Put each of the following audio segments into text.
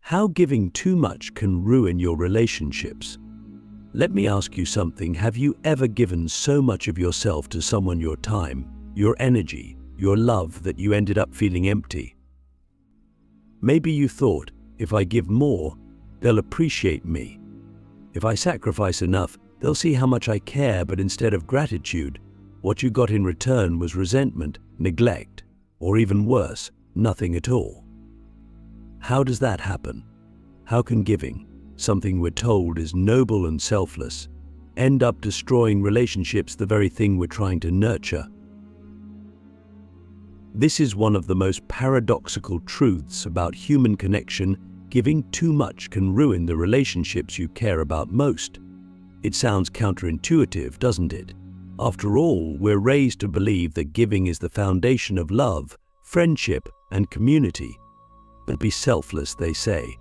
How giving too much can ruin your relationships. Let me ask you something. Have you ever given so much of yourself to someone, your time, your energy, your love, that you ended up feeling empty? Maybe you thought, if I give more, they'll appreciate me. If I sacrifice enough, they'll see how much I care, but instead of gratitude, what you got in return was resentment, neglect, or even worse, nothing at all. How does that happen? How can giving, something we're told is noble and selfless, end up destroying relationships, the very thing we're trying to nurture? This is one of the most paradoxical truths about human connection. Giving too much can ruin the relationships you care about most. It sounds counterintuitive, doesn't it? After all, we're raised to believe that giving is the foundation of love, friendship, and community. But be selfless, they say.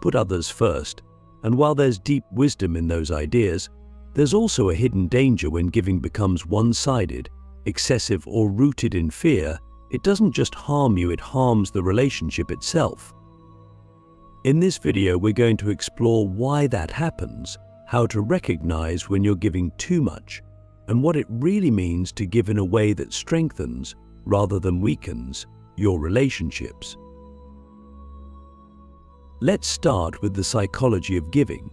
Put others first. And while there's deep wisdom in those ideas, there's also a hidden danger when giving becomes one-sided, excessive, or rooted in fear. It doesn't just harm you, it harms the relationship itself. In this video, we're going to explore why that happens, how to recognize when you're giving too much, and what it really means to give in a way that strengthens, rather than weakens, your relationships. Let's start with the psychology of giving.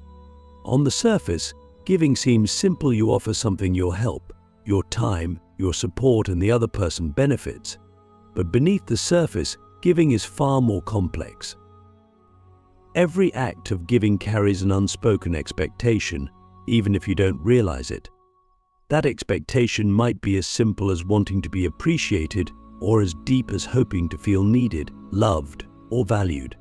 On the surface, giving seems simple. You offer something, your help, your time, your support, and the other person benefits. But beneath the surface, giving is far more complex. Every act of giving carries an unspoken expectation, even if you don't realize it. That expectation might be as simple as wanting to be appreciated, or as deep as hoping to feel needed, loved, or valued.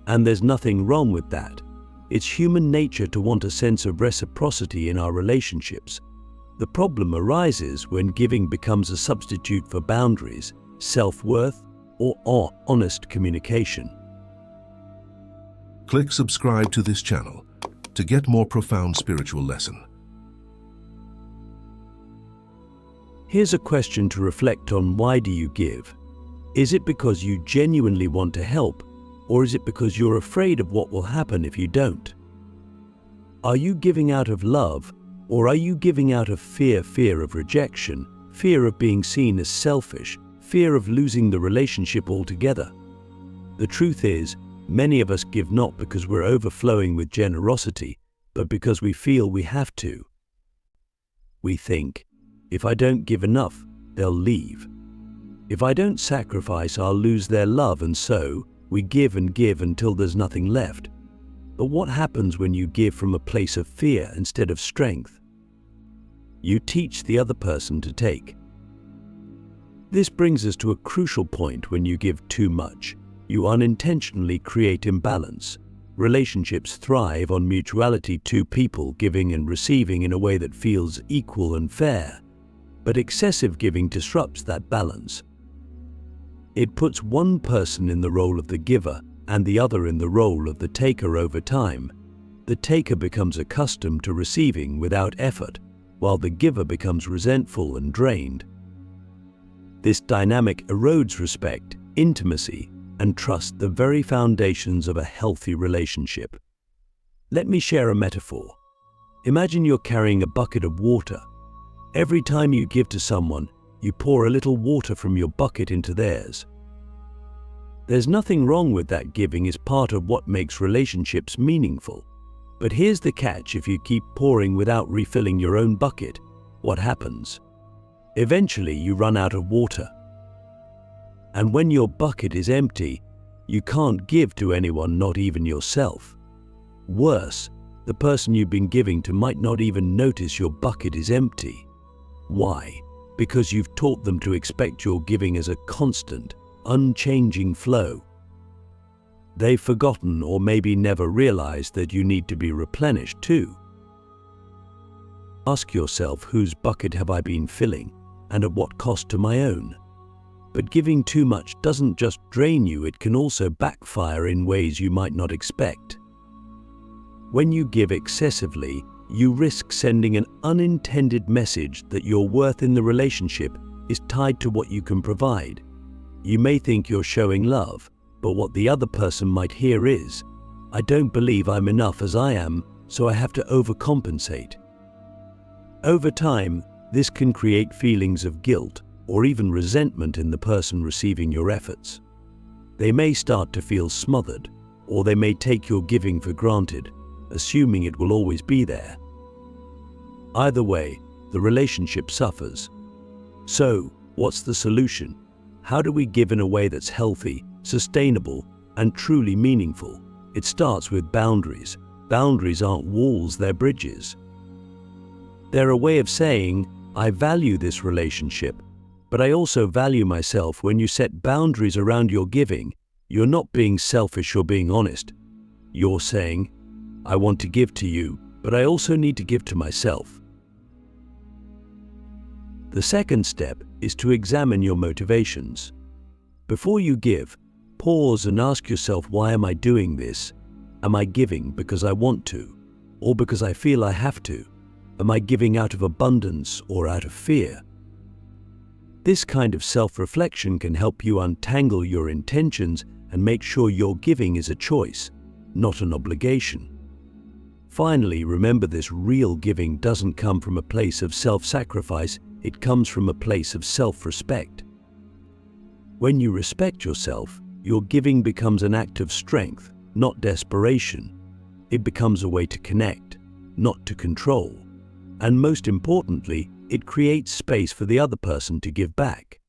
And there's nothing wrong with that. It's human nature to want a sense of reciprocity in our relationships. The problem arises when giving becomes a substitute for boundaries, self-worth, or honest communication. Click subscribe to this channel to get more profound spiritual lesson. Here's a question to reflect on. Why do you give? Is it because you genuinely want to help, or is it because you're afraid of what will happen if you don't? Are you giving out of love, or are you giving out of fear? Fear of rejection, fear of being seen as selfish, fear of losing the relationship altogether. The truth is, many of us give not because we're overflowing with generosity, but because we feel we have to. We think, if I don't give enough, they'll leave. If I don't sacrifice, I'll lose their love, and so we give and give until there's nothing left. But what happens when you give from a place of fear instead of strength? You teach the other person to take. This brings us to a crucial point. When you give too much, you unintentionally create imbalance. Relationships thrive on mutuality, two people giving and receiving in a way that feels equal and fair. But excessive giving disrupts that balance. It puts one person in the role of the giver and the other in the role of the taker. Over time, the taker becomes accustomed to receiving without effort, while the giver becomes resentful and drained. This dynamic erodes respect, intimacy, and trust, the very foundations of a healthy relationship. Let me share a metaphor. Imagine you're carrying a bucket of water. Every time you give to someone, you pour a little water from your bucket into theirs. There's nothing wrong with that. Giving is part of what makes relationships meaningful. But here's the catch: if you keep pouring without refilling your own bucket, what happens? Eventually you run out of water. And when your bucket is empty, you can't give to anyone, not even yourself. Worse, the person you've been giving to might not even notice your bucket is empty. Why? Because you've taught them to expect your giving as a constant, unchanging flow. They've forgotten, or maybe never realized, that you need to be replenished too. Ask yourself, whose bucket have I been filling, and at what cost to my own? But giving too much doesn't just drain you, it can also backfire in ways you might not expect. When you give excessively, you risk sending an unintended message that your worth in the relationship is tied to what you can provide. You may think you're showing love, but what the other person might hear is, "I don't believe I'm enough as I am, so I have to overcompensate." Over time, this can create feelings of guilt or even resentment in the person receiving your efforts. They may start to feel smothered, or they may take your giving for granted, assuming it will always be there. Either way, the relationship suffers. So, what's the solution? How do we give in a way that's healthy, sustainable, and truly meaningful? It starts with boundaries. Boundaries aren't walls, they're bridges. They're a way of saying, "I value this relationship, but I also value myself." When you set boundaries around your giving, you're not being selfish or being honest. You're saying, "I want to give to you, but I also need to give to myself." The second step is to examine your motivations. Before you give, pause and ask yourself, why am I doing this? Am I giving because I want to, or because I feel I have to? Am I giving out of abundance or out of fear? This kind of self-reflection can help you untangle your intentions and make sure your giving is a choice, not an obligation. Finally, remember this: real giving doesn't come from a place of self-sacrifice, it comes from a place of self-respect. When you respect yourself, your giving becomes an act of strength, not desperation. It becomes a way to connect, not to control. And most importantly, it creates space for the other person to give back.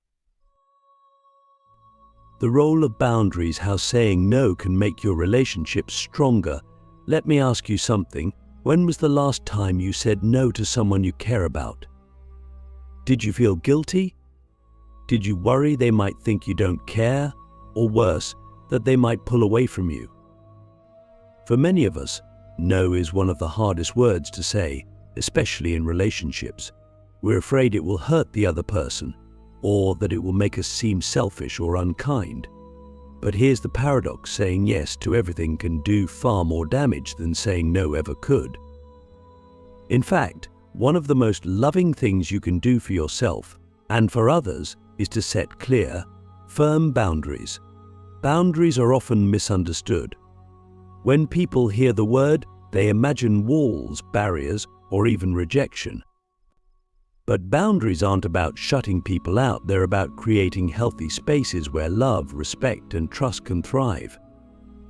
The role of boundaries, how saying no can make your relationships stronger. Let me ask you something. When was the last time you said no to someone you care about? Did you feel guilty? Did you worry they might think you don't care? Or worse, that they might pull away from you? For many of us, no is one of the hardest words to say, especially in relationships. We're afraid it will hurt the other person, or that it will make us seem selfish or unkind. But here's the paradox: saying yes to everything can do far more damage than saying no ever could. In fact, one of the most loving things you can do for yourself and for others is to set clear, firm boundaries. Boundaries are often misunderstood. When people hear the word, they imagine walls, barriers, or even rejection. But boundaries aren't about shutting people out, they're about creating healthy spaces where love, respect, and trust can thrive.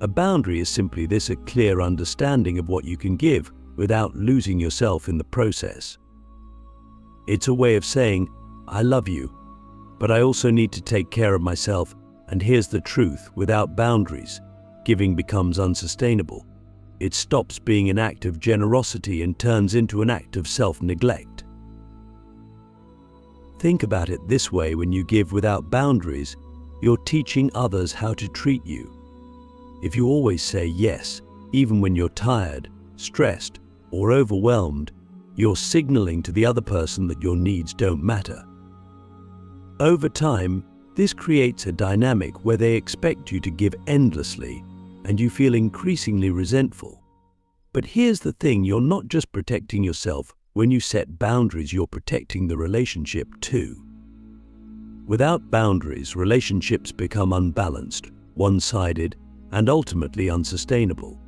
A boundary is simply this: a clear understanding of what you can give without losing yourself in the process. It's a way of saying, "I love you, but I also need to take care of myself." And here's the truth: without boundaries, giving becomes unsustainable. It stops being an act of generosity and turns into an act of self-neglect. Think about it this way: when you give without boundaries, you're teaching others how to treat you. If you always say yes, even when you're tired, stressed, or overwhelmed, you're signaling to the other person that your needs don't matter. Over time, this creates a dynamic where they expect you to give endlessly, and you feel increasingly resentful. But here's the thing: you're not just protecting yourself. When you set boundaries, you're protecting the relationship too. Without boundaries, relationships become unbalanced, one-sided, and ultimately unsustainable.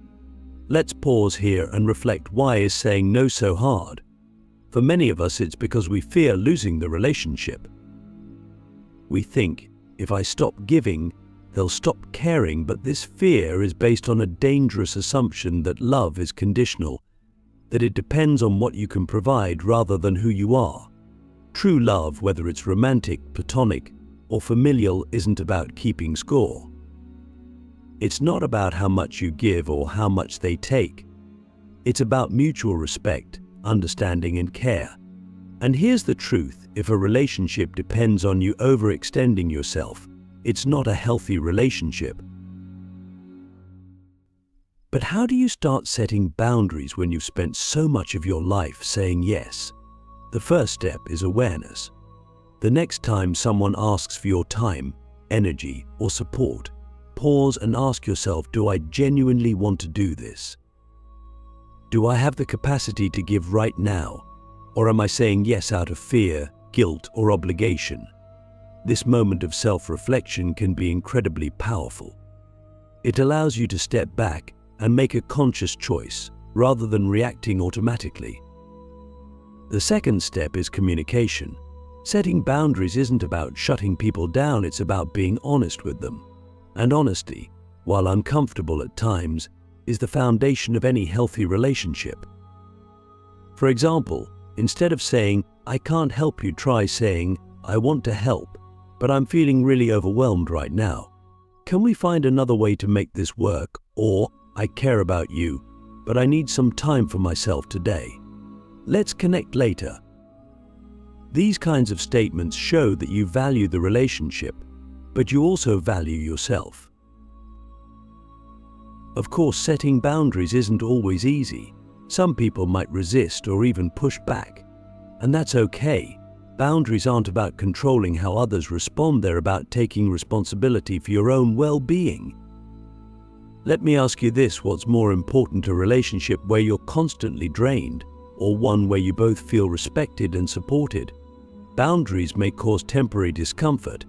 Let's pause here and reflect: why is saying no so hard? For many of us, it's because we fear losing the relationship. We think, if I stop giving, they'll stop caring, but this fear is based on a dangerous assumption that love is conditional, that it depends on what you can provide rather than who you are. True love, whether it's romantic, platonic, or familial, isn't about keeping score. It's not about how much you give or how much they take. It's about mutual respect, understanding, and care. And here's the truth: if a relationship depends on you overextending yourself, it's not a healthy relationship. But how do you start setting boundaries when you've spent so much of your life saying yes? The first step is awareness. The next time someone asks for your time, energy, or support, pause and ask yourself, do I genuinely want to do this? Do I have the capacity to give right now? Or am I saying yes out of fear, guilt, or obligation? This moment of self-reflection can be incredibly powerful. It allows you to step back and make a conscious choice, rather than reacting automatically. The second step is communication. Setting boundaries isn't about shutting people down, it's about being honest with them. And honesty, while uncomfortable at times, is the foundation of any healthy relationship. For example, instead of saying, "I can't help you," try saying, "I want to help, but I'm feeling really overwhelmed right now. Can we find another way to make this work?" Or, "I care about you, but I need some time for myself today. Let's connect later." These kinds of statements show that you value the relationship, but you also value yourself. Of course, setting boundaries isn't always easy. Some people might resist or even push back, and that's okay. Boundaries aren't about controlling how others respond, they're about taking responsibility for your own well-being. Let me ask you this: what's more important, a relationship where you're constantly drained, or one where you both feel respected and supported? Boundaries may cause temporary discomfort,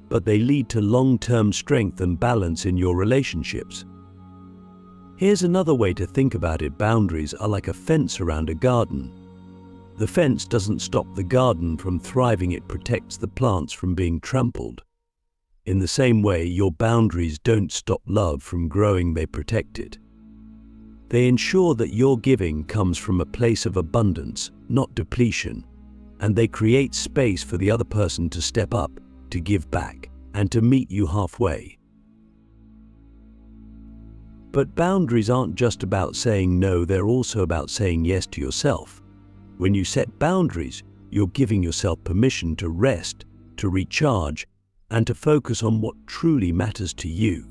but they lead to long-term strength and balance in your relationships. Here's another way to think about it: boundaries are like a fence around a garden. The fence doesn't stop the garden from thriving, it protects the plants from being trampled. In the same way, your boundaries don't stop love from growing, they protect it. They ensure that your giving comes from a place of abundance, not depletion, and they create space for the other person to step up, to give back, and to meet you halfway. But boundaries aren't just about saying no, they're also about saying yes to yourself. When you set boundaries, you're giving yourself permission to rest, to recharge, and to focus on what truly matters to you.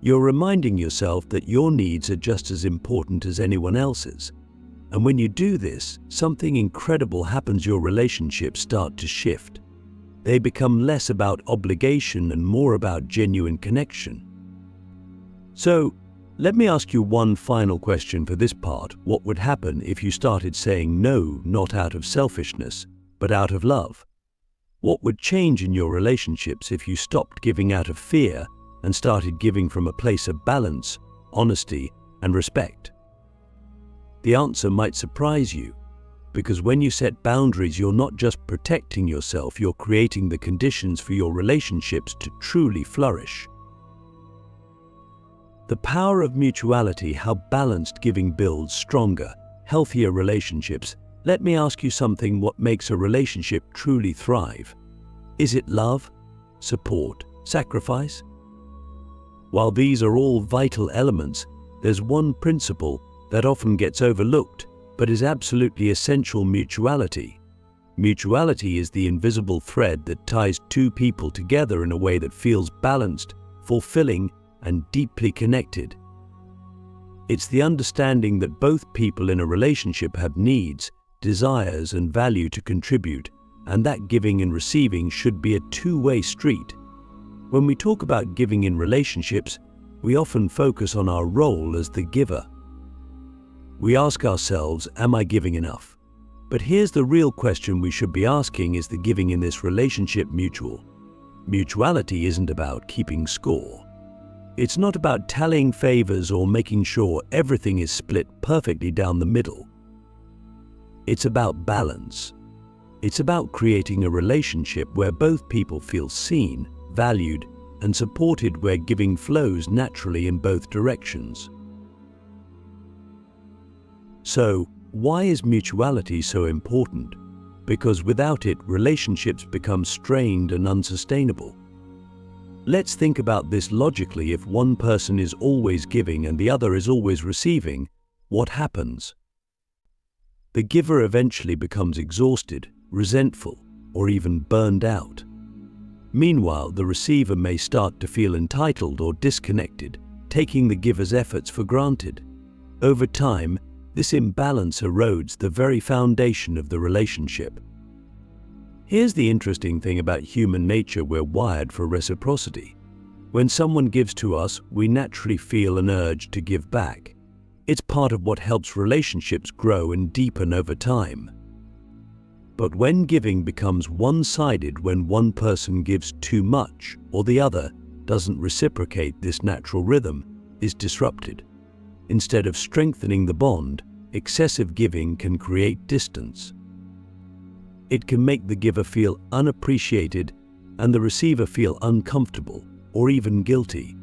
You're reminding yourself that your needs are just as important as anyone else's. And when you do this, something incredible happens: your relationships start to shift. They become less about obligation and more about genuine connection. So, let me ask you one final question for this part. What would happen if you started saying no, not out of selfishness, but out of love? What would change in your relationships if you stopped giving out of fear and started giving from a place of balance, honesty, and respect? The answer might surprise you, because when you set boundaries, you're not just protecting yourself, you're creating the conditions for your relationships to truly flourish. The power of mutuality, how balanced giving builds stronger, healthier relationships. Let me ask you something: what makes a relationship truly thrive? Is it love, support, sacrifice? While these are all vital elements, there's one principle that often gets overlooked, but is absolutely essential: mutuality. Mutuality is the invisible thread that ties two people together in a way that feels balanced, fulfilling, and deeply connected. It's the understanding that both people in a relationship have needs, desires, and value to contribute, and that giving and receiving should be a two-way street. When we talk about giving in relationships, we often focus on our role as the giver. We ask ourselves, am I giving enough? But here's the real question we should be asking: is the giving in this relationship mutual? Mutuality isn't about keeping score. It's not about tallying favors or making sure everything is split perfectly down the middle. It's about balance. It's about creating a relationship where both people feel seen, valued, and supported, where giving flows naturally in both directions. So, why is mutuality so important? Because without it, relationships become strained and unsustainable. Let's think about this logically. If one person is always giving and the other is always receiving, what happens? The giver eventually becomes exhausted, resentful, or even burned out. Meanwhile, the receiver may start to feel entitled or disconnected, taking the giver's efforts for granted. Over time, this imbalance erodes the very foundation of the relationship. Here's the interesting thing about human nature: we're wired for reciprocity. When someone gives to us, we naturally feel an urge to give back. It's part of what helps relationships grow and deepen over time. But when giving becomes one-sided, when one person gives too much or the other, doesn't reciprocate this natural rhythm is disrupted. Instead of strengthening the bond, excessive giving can create distance. It can make the giver feel unappreciated and the receiver feel uncomfortable or even guilty.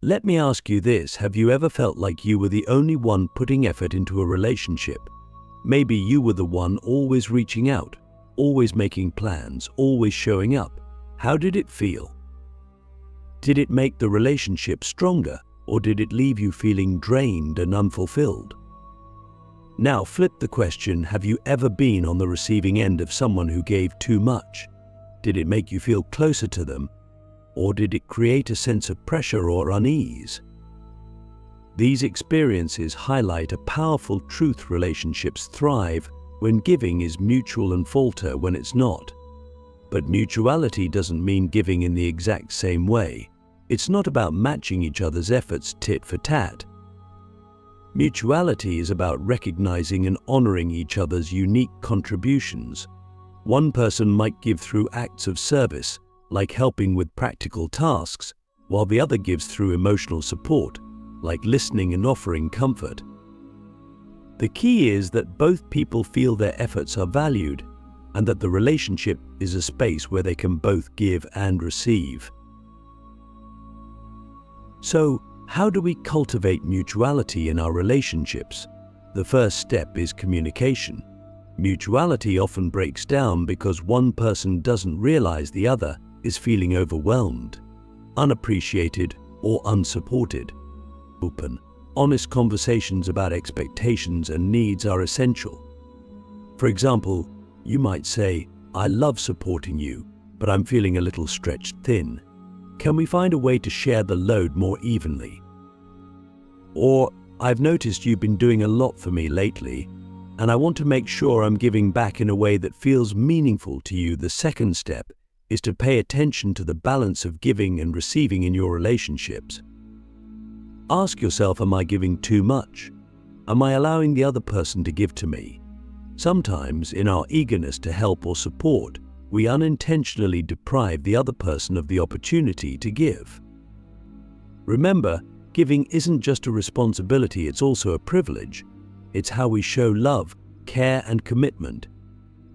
Let me ask you this: have you ever felt like you were the only one putting effort into a relationship? Maybe you were the one always reaching out, always making plans, always showing up. How did it feel? Did it make the relationship stronger, or did it leave you feeling drained and unfulfilled? Now flip the question: have you ever been on the receiving end of someone who gave too much? Did it make you feel closer to them, or did it create a sense of pressure or unease? These experiences highlight a powerful truth: relationships thrive when giving is mutual and falter when it's not. But mutuality doesn't mean giving in the exact same way. It's not about matching each other's efforts tit for tat. Mutuality is about recognizing and honoring each other's unique contributions. One person might give through acts of service, like helping with practical tasks, while the other gives through emotional support, like listening and offering comfort. The key is that both people feel their efforts are valued, and that the relationship is a space where they can both give and receive. So, how do we cultivate mutuality in our relationships? The first step is communication. Mutuality often breaks down because one person doesn't realize the other is feeling overwhelmed, unappreciated, or unsupported. Open, honest conversations about expectations and needs are essential. For example, you might say, "I love supporting you, but I'm feeling a little stretched thin. Can we find a way to share the load more evenly?" Or, "I've noticed you've been doing a lot for me lately, and I want to make sure I'm giving back in a way that feels meaningful to you." The second step is to pay attention to the balance of giving and receiving in your relationships. Ask yourself, am I giving too much? Am I allowing the other person to give to me? Sometimes, in our eagerness to help or support, we unintentionally deprive the other person of the opportunity to give. Remember, giving isn't just a responsibility, it's also a privilege. It's how we show love, care, and commitment.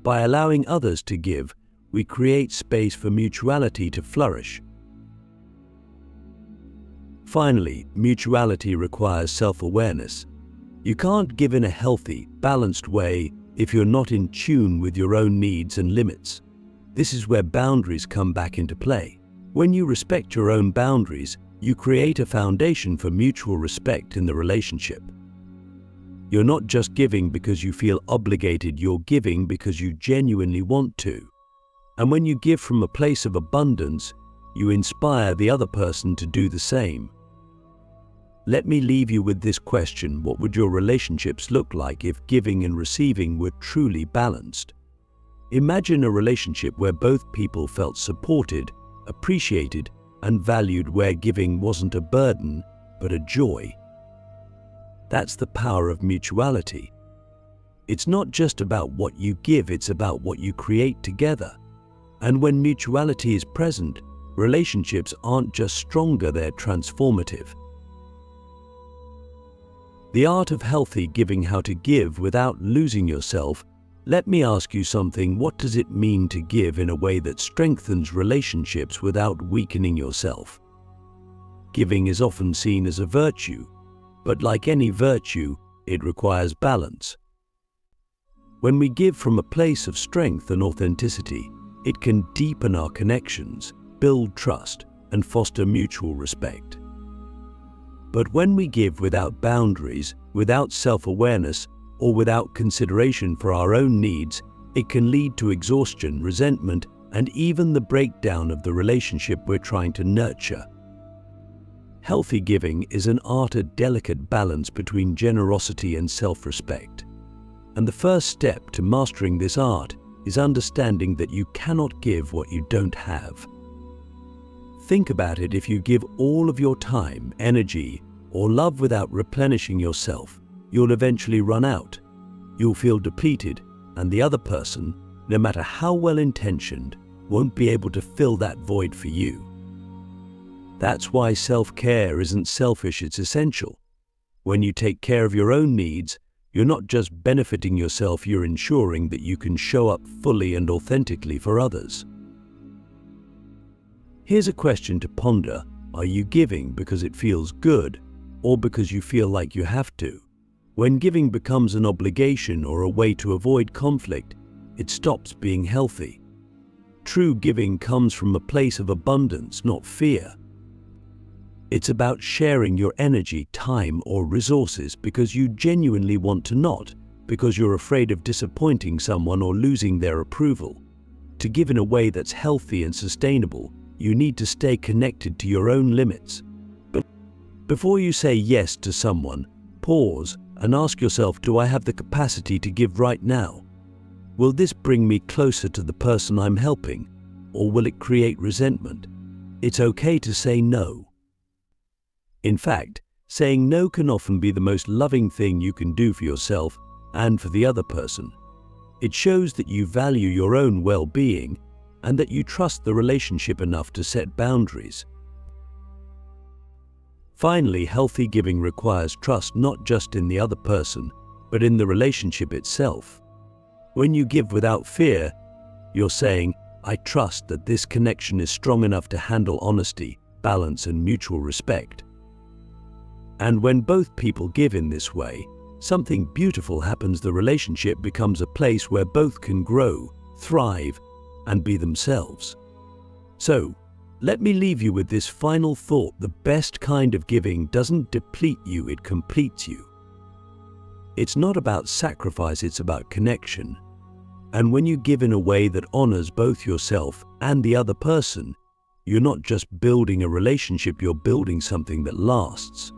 By allowing others to give, we create space for mutuality to flourish. Finally, mutuality requires self-awareness. You can't give in a healthy, balanced way if you're not in tune with your own needs and limits. This is where boundaries come back into play. When you respect your own boundaries, you create a foundation for mutual respect in the relationship. You're not just giving because you feel obligated, you're giving because you genuinely want to. And when you give from a place of abundance, you inspire the other person to do the same. Let me leave you with this question: what would your relationships look like if giving and receiving were truly balanced? Imagine a relationship where both people felt supported, appreciated, and valued, where giving wasn't a burden, but a joy. That's the power of mutuality. It's not just about what you give, it's about what you create together. And when mutuality is present, relationships aren't just stronger, they're transformative. The art of healthy giving: how to give without losing yourself. Let me ask you something: what does it mean to give in a way that strengthens relationships without weakening yourself? Giving is often seen as a virtue, but like any virtue, it requires balance. When we give from a place of strength and authenticity, it can deepen our connections, build trust, and foster mutual respect. But when we give without boundaries, without self-awareness, or without consideration for our own needs, it can lead to exhaustion, resentment, and even the breakdown of the relationship we're trying to nurture. Healthy giving is an art, a delicate balance between generosity and self-respect. And the first step to mastering this art is understanding that you cannot give what you don't have. Think about it: if you give all of your time, energy, or love without replenishing yourself, you'll eventually run out. You'll feel depleted, and the other person, no matter how well-intentioned, won't be able to fill that void for you. That's why self-care isn't selfish, it's essential. When you take care of your own needs, you're not just benefiting yourself, you're ensuring that you can show up fully and authentically for others. Here's a question to ponder. Are you giving because it feels good, or because you feel like you have to? When giving becomes an obligation or a way to avoid conflict, it stops being healthy. True giving comes from a place of abundance, not fear. It's about sharing your energy, time, or resources because you genuinely want to, not because you're afraid of disappointing someone or losing their approval. To give in a way that's healthy and sustainable, you need to stay connected to your own limits. But before you say yes to someone, pause and ask yourself, do I have the capacity to give right now? Will this bring me closer to the person I'm helping, or will it create resentment? It's okay to say no. In fact, saying no can often be the most loving thing you can do for yourself and for the other person. It shows that you value your own well-being and that you trust the relationship enough to set boundaries. Finally, healthy giving requires trust, not just in the other person, but in the relationship itself. When you give without fear, you're saying, I trust that this connection is strong enough to handle honesty, balance, and mutual respect. And when both people give in this way, something beautiful happens. The relationship becomes a place where both can grow, thrive, and be themselves. So, let me leave you with this final thought. The best kind of giving doesn't deplete you, it completes you. It's not about sacrifice, it's about connection. And when you give in a way that honors both yourself and the other person, you're not just building a relationship, you're building something that lasts.